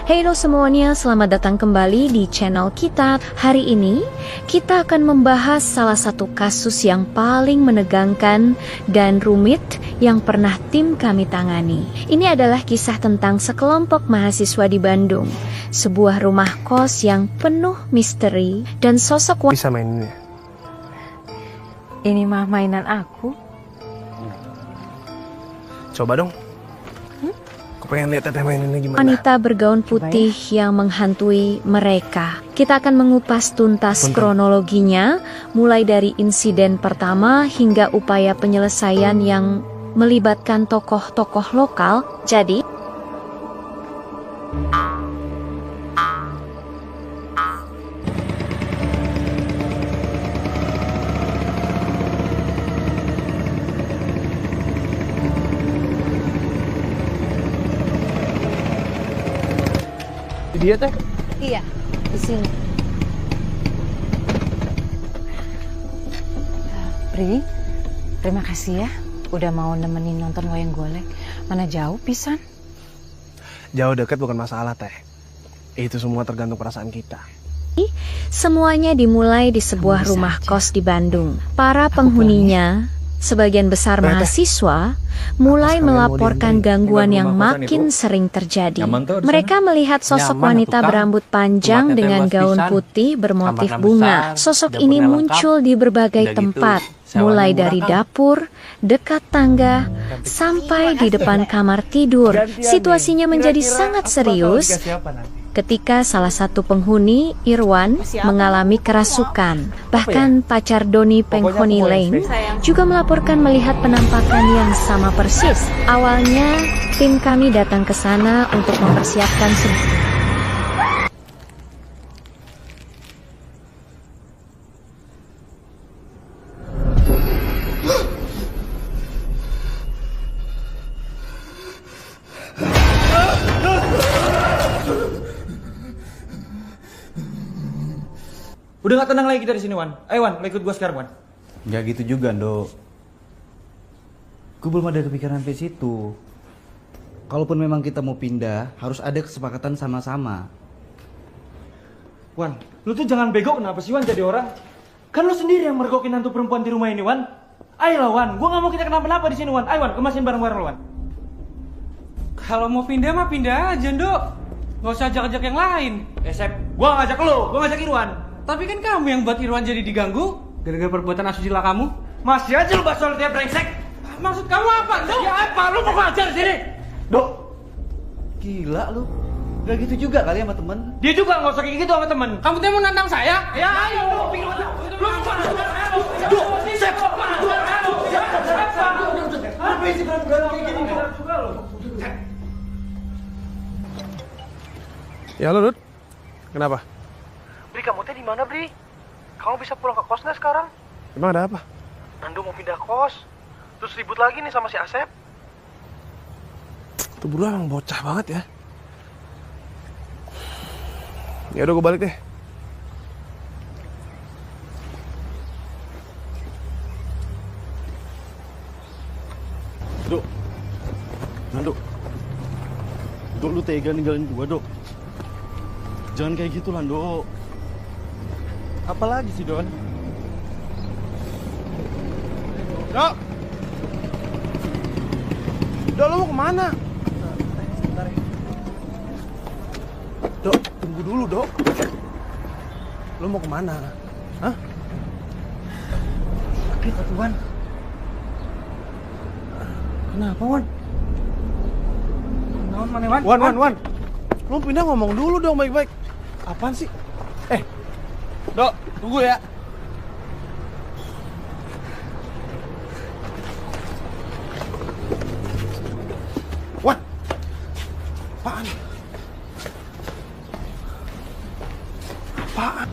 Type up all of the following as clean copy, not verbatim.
Halo semuanya, selamat datang kembali di channel kita. Hari ini kita akan membahas salah satu kasus yang paling menegangkan dan rumit yang pernah tim kami tangani. Ini adalah kisah tentang sekelompok mahasiswa di Bandung, sebuah rumah kos yang penuh misteri dan sosok Bisa main ini. Ini mah mainan aku. Coba dong. Aku pengen lihat teteh mainannya gimana. wanita bergaun putih yang menghantui mereka. Kita akan mengupas tuntas kronologinya, mulai dari insiden pertama hingga upaya penyelesaian yang melibatkan tokoh-tokoh lokal. Jadi, Dia teh. Iya, di sini. Pri, terima kasih ya udah mau nemenin nonton wayang golek. Mana jauh pisan? Jauh deket bukan masalah teh. Itu semua tergantung perasaan kita. semuanya dimulai di sebuah Kamu bisa rumah aja. kos di Bandung. Para penghuninya, sebagian besar mahasiswa, mulai sekalian mau melaporkan dianterin. gangguan Tinggal di yang rumah kosan, makin Ibu. sering terjadi. Nyaman tuh di Mereka melihat sosok Nyaman, wanita tukang. berambut panjang Tempatnya dengan luas gaun pisan. putih bermotif Kamarnya bunga. besar, Sosok dapurnya ini lengkap. muncul di berbagai Udah gitu, tempat, sewanya mulai murah, dari Kang. dapur, dekat tangga, sampai di depan kamar tidur. Situasinya menjadi sangat serius ketika salah satu penghuni, Irwan, mengalami kerasukan. Bahkan pacar Doni Penghuni lain juga melaporkan melihat penampakan yang sama persis. Awalnya, tim kami datang ke sana untuk mempersiapkan Udah gak tenang lagi kita di sini, Wan. Ayo, Wan, lo ikut gua sekarang, Wan. Gak gitu juga, Dok. Gue belum ada kepikiran sampai situ. Kalaupun memang kita mau pindah, harus ada kesepakatan sama-sama. Wan, lu tuh jangan bego kenapa sih, Wan, jadi orang? Kan lu sendiri yang mergokin hantu perempuan di rumah ini, Wan. Ayolah, Wan. Gua gak mau kita kenapa-napa di sini, Wan. Ayo, Wan, kemasin bareng-bareng lu, Wan. Kalau mau pindah mah pindah aja, Nduk. Nggak usah ajak-ajak yang lain. Sep, gua ngajak lu, gua ngajak Irwan. Tapi kan kamu yang buat Irwan jadi diganggu gara-gara perbuatan asusila kamu. Masih aja lu bahas soal dia brengsek. Maksud kamu apa, Nduk? Ya apa? Lu mau ngajar di sini? Dok, gila lu. Gak gitu juga kali sama temen. Dia juga nggak usah kayak gitu sama temen. Kamu tuh mau nantang saya? Ya ayo, lu Duh, Sep. Apa sih berani kayak gini? Ya lo, Dut. Kenapa? Bri, kamu teh di mana, Bri? Kamu bisa pulang ke kos nggak sekarang? Emang ada apa? Nando mau pindah kos. Terus ribut lagi nih sama si Asep. Tuh buru emang bocah banget ya. Ya udah gue balik deh. Dok, Nando. Dok, lu tega ninggalin gua, Dok. Jangan kayak gitu, Lando. Apalagi sih, Don? Dok! Dok, lo mau kemana? Dok, tunggu dulu, Dok. Lo mau kemana? Hah? Sakit atuh, Wan. Kenapa, Wan? Naon mana, Wan? Wan. Lo pindah ngomong dulu dong baik-baik. Apaan sih? Dok, tunggu ya. Wan! Apaan? Apaan?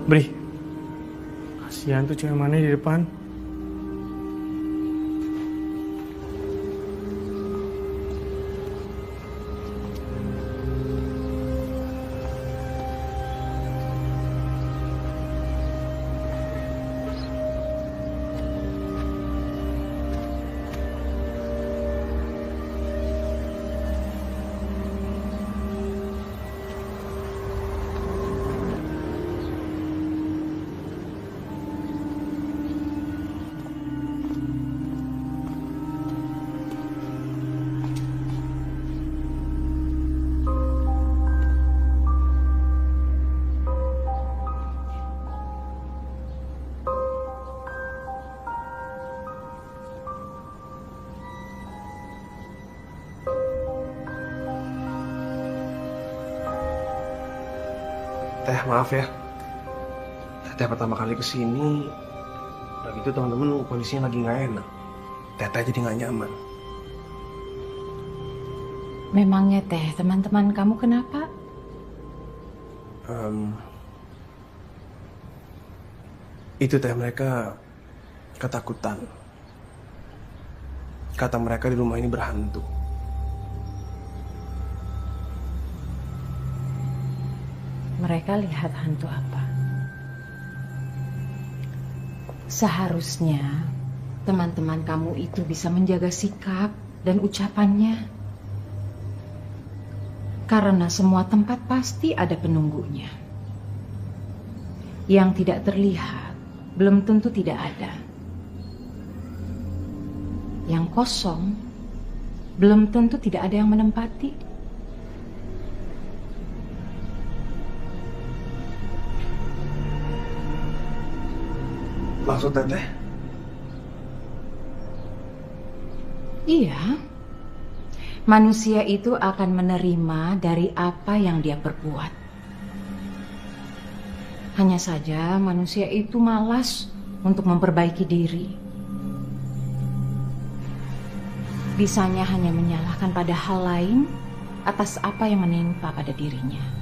Bri, kasihan tuh cewek mana di depan. Teh, maaf ya. Teteh pertama kali kesini, udah gitu teman-teman kondisinya lagi nggak enak. Teteh jadi nggak nyaman. Memangnya Teh, teman-teman kamu kenapa? Itu Teh, mereka ketakutan. Kata mereka di rumah ini berhantu. Mereka lihat hantu apa? Seharusnya teman-teman kamu itu bisa menjaga sikap dan ucapannya. Karena semua tempat pasti ada penunggunya. Yang tidak terlihat belum tentu tidak ada. Yang kosong belum tentu tidak ada yang menempati. Maksud Teteh? Iya. Manusia itu akan menerima dari apa yang dia perbuat. Hanya saja manusia itu malas untuk memperbaiki diri. Bisanya hanya menyalahkan pada hal lain atas apa yang menimpa pada dirinya.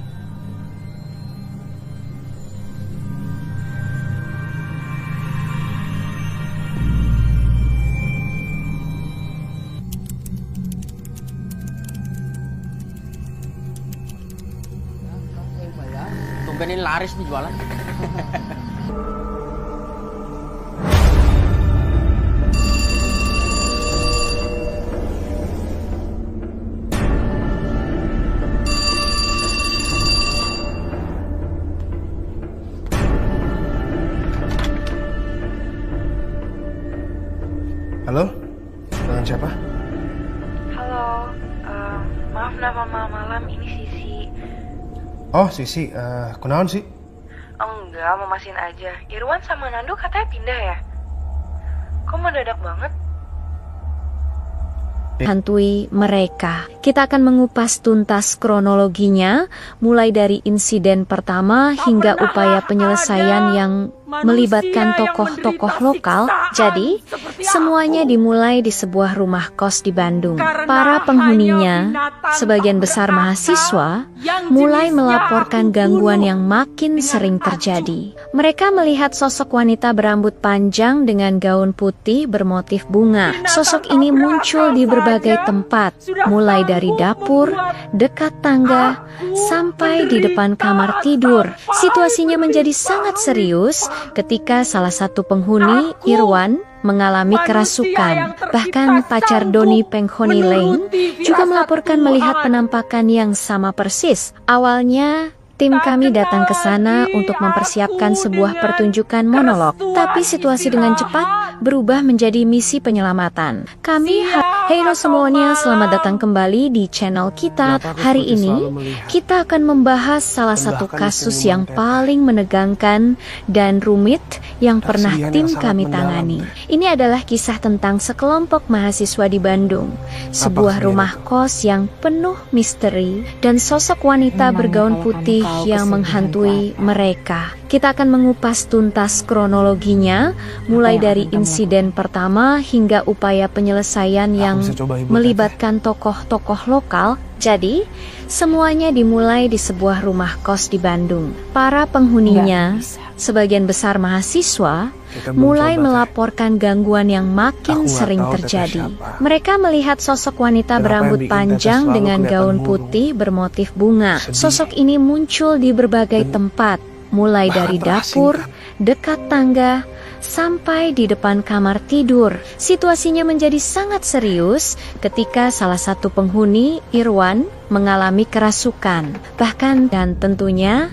Tumbenin laris nih jualan. Halo? Dengan siapa? Halo, maaf nama malam ini Sisi. Oh, Sisi, kunaon sih? Enggak, mau masin aja. Irwan sama Nando katanya pindah ya? Kok mendadak banget? Hantui mereka. Kita akan mengupas tuntas kronologinya, mulai dari insiden pertama hingga upaya penyelesaian yang melibatkan tokoh-tokoh lokal. Jadi, semuanya dimulai di sebuah rumah kos di Bandung. Para penghuninya, sebagian besar mahasiswa, mulai melaporkan gangguan yang makin sering terjadi. Mereka melihat sosok wanita berambut panjang dengan gaun putih bermotif bunga. Sosok ini muncul di berbagai tempat, mulai dari dapur, dekat tangga, sampai di depan kamar tidur. Situasinya menjadi sangat serius ketika salah satu penghuni, Irwan, mengalami kerasukan. Bahkan pacar Doni, Penghuni Lane, juga melaporkan melihat penampakan yang sama persis. Awalnya, tim kami datang ke sana untuk mempersiapkan sebuah pertunjukan monolog. Tapi situasi dengan cepat berubah menjadi misi penyelamatan. Halo semuanya, selamat datang kembali di channel kita. Hari ini, kita akan membahas salah satu kasus yang paling menegangkan dan rumit yang pernah tim kami tangani. Ini adalah kisah tentang sekelompok mahasiswa di Bandung. Sebuah rumah kos yang penuh misteri dan sosok wanita bergaun putih yang menghantui mereka. Kita akan mengupas tuntas kronologinya, mulai dari insiden pertama hingga upaya penyelesaian yang melibatkan tokoh-tokoh lokal. Jadi, semuanya dimulai di sebuah rumah kos di Bandung. Para penghuninya, sebagian besar mahasiswa, mulai melaporkan gangguan yang makin sering terjadi. Mereka melihat sosok wanita berambut panjang dengan gaun putih bermotif bunga. Sosok ini muncul di berbagai tempat, mulai dari dapur, dekat tangga, sampai di depan kamar tidur. Situasinya menjadi sangat serius ketika salah satu penghuni, Irwan, mengalami kerasukan. Bahkan dan tentunya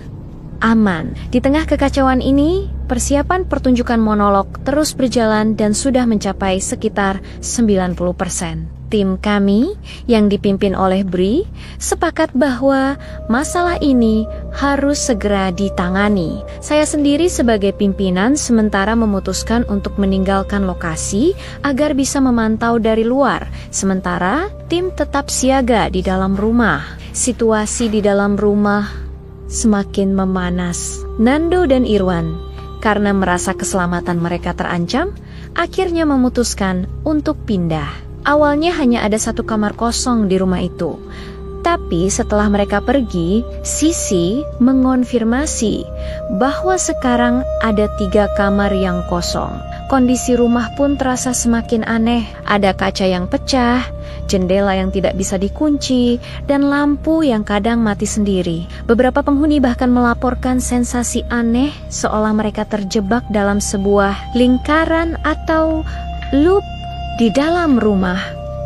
aman. Di tengah kekacauan ini, persiapan pertunjukan monolog terus berjalan dan sudah mencapai sekitar 90%. Tim kami yang dipimpin oleh Bri sepakat bahwa masalah ini harus segera ditangani. Saya sendiri sebagai pimpinan sementara memutuskan untuk meninggalkan lokasi agar bisa memantau dari luar. Sementara tim tetap siaga di dalam rumah. Situasi di dalam rumah semakin memanas. Nando dan Irwan, karena merasa keselamatan mereka terancam, akhirnya memutuskan untuk pindah. Awalnya hanya ada satu kamar kosong di rumah itu. Tapi setelah mereka pergi, Sisi mengonfirmasi bahwa sekarang ada 3 kamar yang kosong. Kondisi rumah pun terasa semakin aneh. Ada kaca yang pecah, jendela yang tidak bisa dikunci, dan lampu yang kadang mati sendiri. Beberapa penghuni bahkan melaporkan sensasi aneh seolah mereka terjebak dalam sebuah lingkaran atau loop di dalam rumah,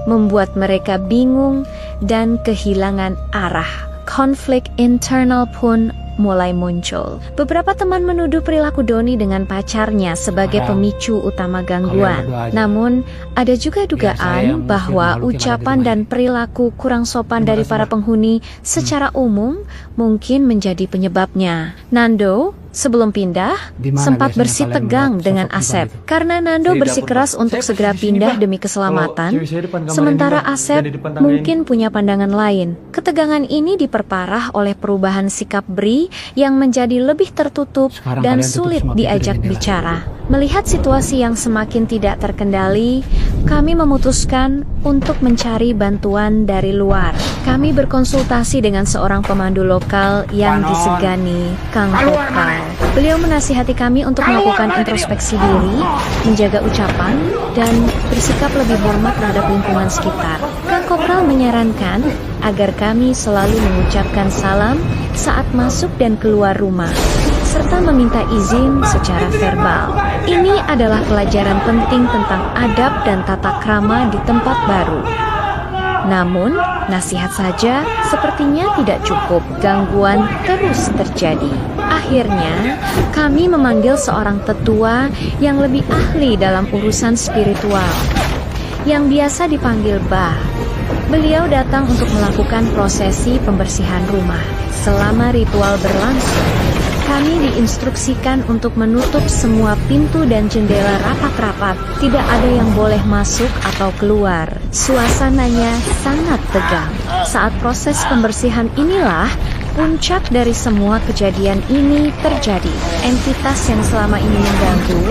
membuat mereka bingung dan kehilangan arah. Konflik internal pun mulai muncul. Beberapa teman menuduh perilaku Doni dengan pacarnya sebagai pemicu utama gangguan. Namun, ada juga dugaan bahwa ucapan dan perilaku kurang sopan dari para penghuni secara umum mungkin menjadi penyebabnya. Nando, sebelum pindah, sempat bersitegang dengan Asep. Karena Nando bersikeras untuk segera pindah demi keselamatan, sementara Asep mungkin punya pandangan lain. Ketegangan ini diperparah oleh perubahan sikap Bri yang menjadi lebih tertutup dan sulit diajak bicara. Melihat situasi yang semakin tidak terkendali, kami memutuskan untuk mencari bantuan dari luar. Kami berkonsultasi dengan seorang pemandu lokal yang disegani, Kang Kopal. Beliau menasihati kami untuk melakukan introspeksi diri, menjaga ucapan, dan bersikap lebih hormat terhadap lingkungan sekitar. Kang Kopral menyarankan agar kami selalu mengucapkan salam saat masuk dan keluar rumah, serta meminta izin secara verbal. Ini adalah pelajaran penting tentang adab dan tata krama di tempat baru. Namun, nasihat saja sepertinya tidak cukup. Gangguan terus terjadi. Akhirnya, kami memanggil seorang tetua yang lebih ahli dalam urusan spiritual, yang biasa dipanggil Bah. Beliau datang untuk melakukan prosesi pembersihan rumah. Selama ritual berlangsung, kami diinstruksikan untuk menutup semua pintu dan jendela rapat-rapat. Tidak ada yang boleh masuk atau keluar. Suasananya sangat tegang. Saat proses pembersihan inilah puncak dari semua kejadian ini terjadi. Entitas yang selama ini mengganggu,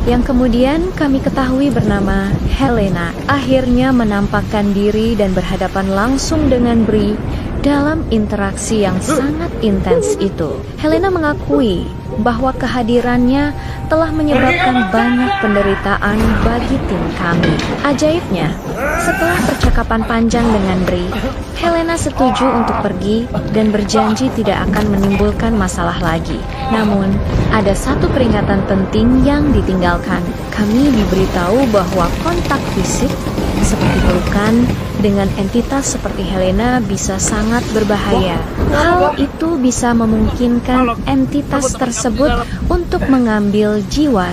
yang kemudian kami ketahui bernama Helena, akhirnya menampakkan diri dan berhadapan langsung dengan Bri dalam interaksi yang sangat intens itu. Helena mengakui bahwa kehadirannya telah menyebabkan banyak penderitaan bagi tim kami. Ajaibnya, setelah percakapan panjang dengan Bri, Helena setuju untuk pergi dan berjanji tidak akan menimbulkan masalah lagi. Namun, ada satu peringatan penting yang ditinggalkan. Kami diberitahu bahwa kontak fisik seperti pelukan dengan entitas seperti Helena bisa sangat berbahaya. Hal itu bisa memungkinkan entitas tersebut untuk mengambil jiwa.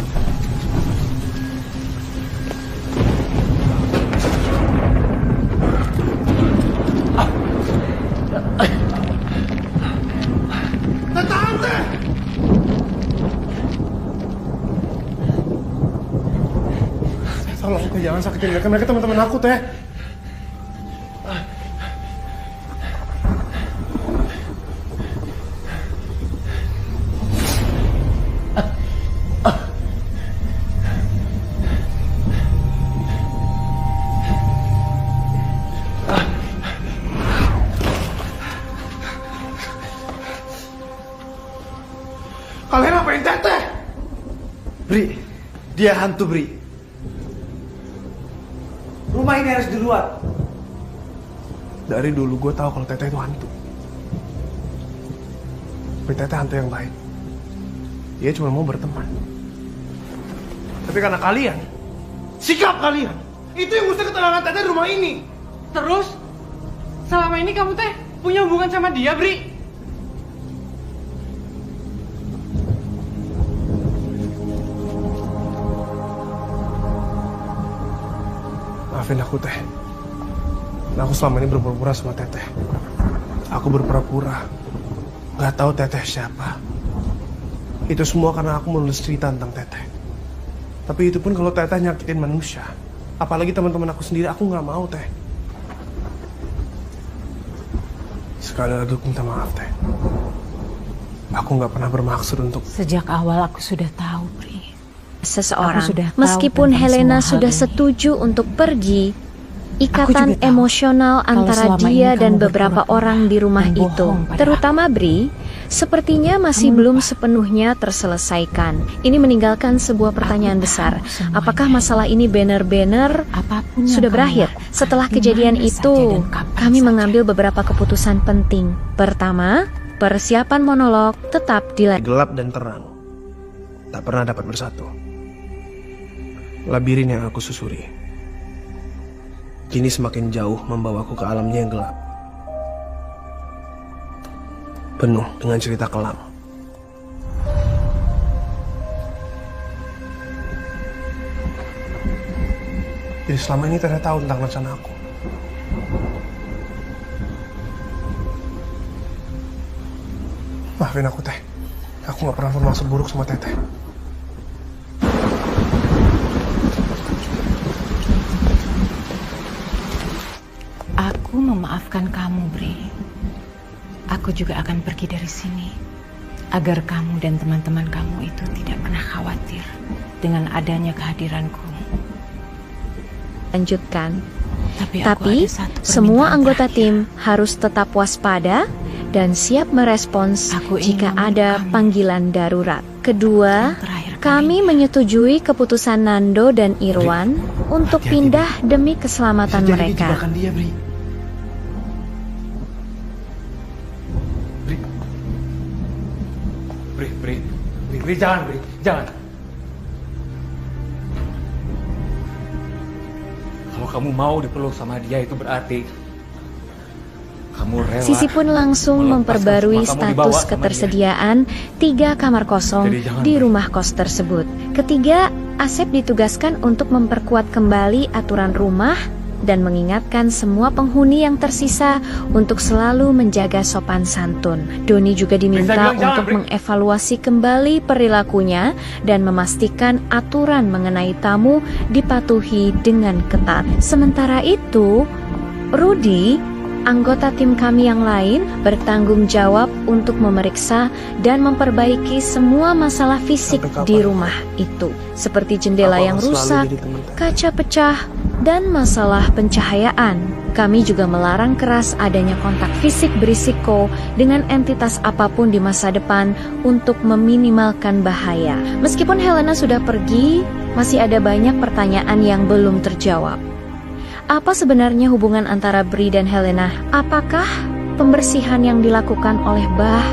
Tolong, jangan sakitin mereka. Mereka teman-teman aku, Teh. Dia hantu, Bri. Rumah ini harus diruat. Dari dulu gue tahu kalau Teteh itu hantu. Tapi Teteh hantu yang baik. Dia cuma mau berteman. Tapi karena kalian, sikap kalian, itu yang mesti ketenangan Teteh di rumah ini. Terus, selama ini kamu teh punya hubungan sama dia, Bri? Maafin aku, Teh. Aku selama ini berpura-pura sama Teteh. Aku berpura-pura gak tahu Teteh siapa. Itu semua karena aku menulis cerita tentang Teteh. Tapi itu pun kalau Teteh nyakitin manusia. Apalagi teman-teman aku sendiri, aku gak mau, Teh. Sekali lagi aku minta maaf, Teh. Aku gak pernah bermaksud untuk... Sejak awal aku sudah tahu, Bri. Seseorang. Aku sudah tahu Meskipun tentang Helena semua hal sudah ini. setuju untuk pergi, ikatan juga tahu emosional kalau antara selama ini dia dan kamu beberapa berpura-pura orang di rumah dan itu, bohong pada terutama Bri, sepertinya masih Kamu belum lupa. sepenuhnya terselesaikan. Ini meninggalkan sebuah pertanyaan Aku besar. tahu semuanya. Apakah masalah ini benar-benar Apapun yang sudah kamu berakhir? lakukan, Setelah di kejadian mana itu, saja dan kapan kami saja. mengambil beberapa keputusan penting. Pertama, persiapan monolog tetap dilakukan. gelap dan terang. Tak pernah dapat bersatu. Labirin yang aku susuri kini semakin jauh membawaku ke alamnya yang gelap, penuh dengan cerita kelam. Jadi selama ini Teteh tahu tentang rencana aku. Maafin aku, Teh. Aku gak pernah bermaksud buruk sama Teteh. Aku memaafkan kamu, Bri. Aku juga akan pergi dari sini agar kamu dan teman-teman kamu itu tidak pernah khawatir dengan adanya kehadiranku. Lanjutkan. Tapi Tapi, semua anggota tim harus tetap waspada dan siap merespons Aku ingin jika memeluk ada kamu. panggilan darurat. Kedua, Yang terakhir kami kalinya. menyetujui keputusan Nando dan Irwan untuk hati-hati, pindah demi keselamatan Bisa jadi mereka. jebakan dia, Bri. Bri, jangan, Bri, jangan. Kalau kamu mau dipeluk sama dia itu berarti kamu rela. Sisi pun langsung melepaskan memperbarui semua kamu dibawa status sama ketersediaan 3 kamar kosong Jadi jangan, di Bri. rumah kos tersebut. Ketiga, Asep ditugaskan untuk memperkuat kembali aturan rumah dan mengingatkan semua penghuni yang tersisa untuk selalu menjaga sopan santun. Doni juga diminta Bisa bilang jangan, untuk Bri. mengevaluasi kembali perilakunya dan memastikan aturan mengenai tamu dipatuhi dengan ketat. Sementara itu, Rudy, anggota tim kami yang lain, bertanggung jawab untuk memeriksa dan memperbaiki semua masalah fisik Sampai kapan? di rumah itu, seperti jendela Aku yang akan selalu rusak, jadi teman Teteh. kaca pecah, dan masalah pencahayaan. Kami juga melarang keras adanya kontak fisik berisiko dengan entitas apapun di masa depan untuk meminimalkan bahaya. Meskipun Helena sudah pergi, masih ada banyak pertanyaan yang belum terjawab. Apa sebenarnya hubungan antara Bri dan Helena? Apakah pembersihan yang dilakukan oleh Bah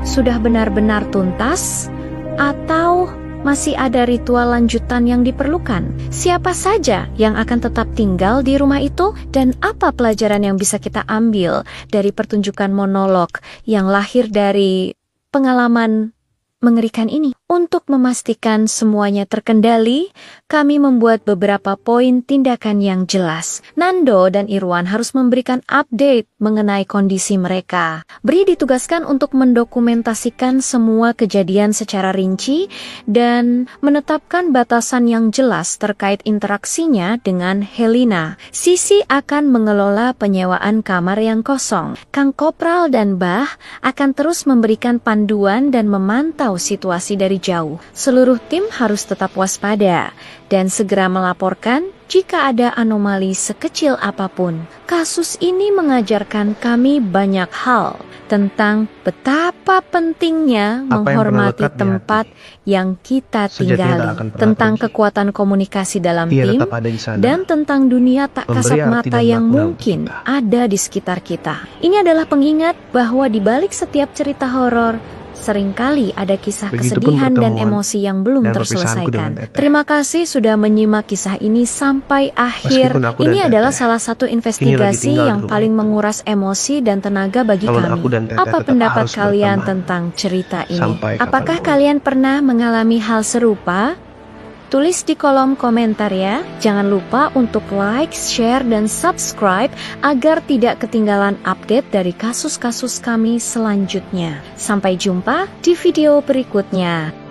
sudah benar-benar tuntas? Atau masih ada ritual lanjutan yang diperlukan? Siapa saja yang akan tetap tinggal di rumah itu? Dan apa pelajaran yang bisa kita ambil dari pertunjukan monolog yang lahir dari pengalaman mengerikan ini? Untuk memastikan semuanya terkendali, kami membuat beberapa poin tindakan yang jelas. Nando dan Irwan harus memberikan update mengenai kondisi mereka. Bri ditugaskan untuk mendokumentasikan semua kejadian secara rinci dan menetapkan batasan yang jelas terkait interaksinya dengan Helena. Sisi akan mengelola penyewaan kamar yang kosong. Kang Kopral dan Bah akan terus memberikan panduan dan memantau memantau situasi dari jauh. Seluruh tim harus tetap waspada dan segera melaporkan jika ada anomali sekecil apapun. Kasus ini mengajarkan kami banyak hal tentang betapa pentingnya menghormati tempat yang kita tinggali, tentang kekuatan komunikasi dalam tim, dan tentang dunia tak kasat mata yang mungkin ada di sekitar kita. Ini adalah pengingat bahwa di balik setiap cerita horor, seringkali ada kisah kesedihan dan emosi yang belum terselesaikan. Terima kasih sudah menyimak kisah ini sampai akhir. Ini adalah salah satu investigasi yang paling menguras emosi dan tenaga bagi kami. Apa pendapat kalian tentang cerita ini? Apakah kalian pernah mengalami hal serupa? Tulis di kolom komentar ya. Jangan lupa untuk like, share, dan subscribe agar tidak ketinggalan update dari kasus-kasus kami selanjutnya. Sampai jumpa di video berikutnya.